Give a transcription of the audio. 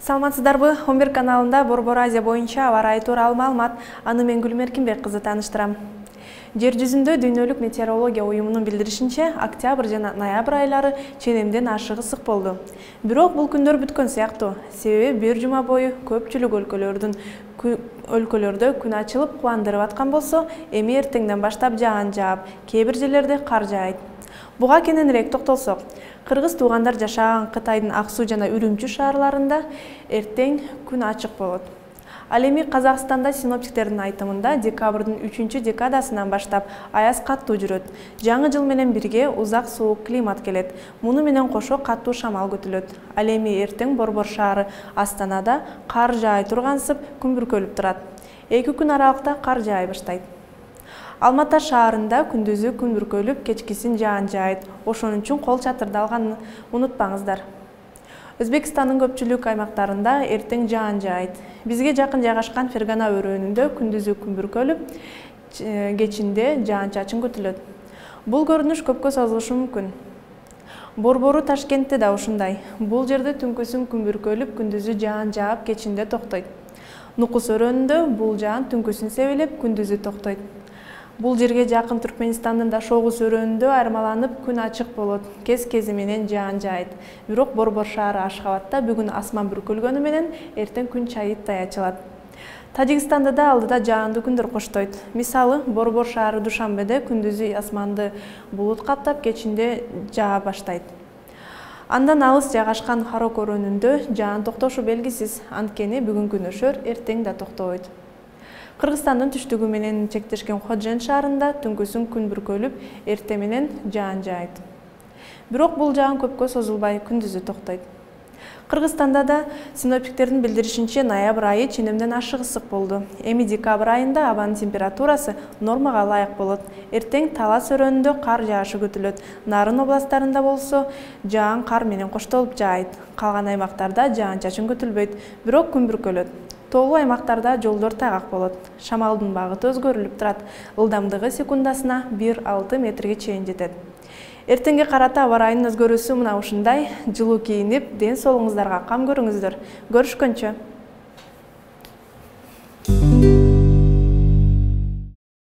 Саламатсыздарбы? 11 каналында Борбор Азия боюнча аба ырайы тууралуу маалымат. Аны мен Гүлмир Эркинбек кызы тааныштырам. Жер жүзүндө Дүйнөлүк метеорология уюмунун билдиришинче, октябрь жана ноябрь айлары ченемден ашык ысык болду. Бирок бул күндөр бүткөн сыяктуу. Себеби бир жума бою көпчүлүк өлкөлөрдө күн ачылып кубандырып аткан болсо, эми эртеңден баштап жаан жаап, кээ бир жерлерде кар жаайт. Буга кененирээк токтолсок, кыргыз туугандар жашаган Кытайдын Ак Суу жана Үрүмчү шаарларында эртең күн ачык болот. Ал эми Казакстанда синоптиктердин айтымында декабрдын 3-декадасынан баштап аяз каттуу жүрөт. Жаңы жыл менен бирге узак суук климат келет. Муну менен кошо каттуу шамал күтүлөт. Ал эми эртең Борбор шаары Астанада кар жаай тургансып күн бүркөлүп турат. 2 күн аралыкта кар жаай баштайт. Алмата шаарында күндүзү күн бүркөлүп, кечкисин жаан жаайт. Ошон үчүн кол чатырды алганын унутпаңыздар. Өзбекстандын көпчүлүк аймактарында эртең жаан жаайт. Бизге жакын жайгашкан Фергана өрөөнүндө күндүзү күн бүркөлүп, кечинде жаан-чачын күтүлөт. Бул көрүнүш көпкө созулушу мүмкүн. Борбору Ташкентте да ушундай. Бул жерде түнкүсүн күн бүркөлүп, күндүзү жаан жаап, кечинде токтойт. Нукус өрөөнүндө бул жаан түнкүсүн себелеп, күндүзү токтойт. Бул жерге жакын Түркмөнстандын Дашогуз өрөөнүндө айырмаланып күн ачык болот, кез-кези менен жаан жаайт. Бирок Борбор шаары Ашхабадта бүгүн асман бүркөлгөнү менен эртең күн чайыттай ачылат. Тажикстанда да алдыда жаандуу күндөр коштойт. Мисалы, Борбор шаары Душанбеде күндүзү асманды булут каптап, кечинде жаа баштайт. Андан алыс жайгашкан Харок өрөөнүндө жаан токтошу белгисиз, анткени бүгүнкү нөшөр эртең да токтобойт. Кыргызстандын түштүгү менен чектешкен Ходжен шаарында түнкүсүн күн бүркөлүп, эртең менен жаан жаайт. Бирок бул жаан көпкө созулбай, күндүзү токтойт. Кыргызстанда да синоптиктердин билдиришинче ноябрь айы ченемден ашык ысык болду. Эми декабрь айында абанын температурасы нормага ылайык болот. Эртең Талас өрөөнүндө кар жаашы күтүлөт. Нарын областарында болсо жаан кар менен коштолуп жаайт. Калган аймактарда жаан-чачын күтүлбөйт, бирок күн бүркөлөт. Тоолуу аймактарда жолдор тайгак болот. Шамалдын багыты өзгөрүлүп турат. Ылдамдыгы секундасына 1-6 метрге чейин жетет. Эртеңге карата аба ырайынын өзгөрүүсү мына ушундай. Жылуу кийинип, ден соолугуңуздарга кам көрүңүздөр. Көрүшкөнчө.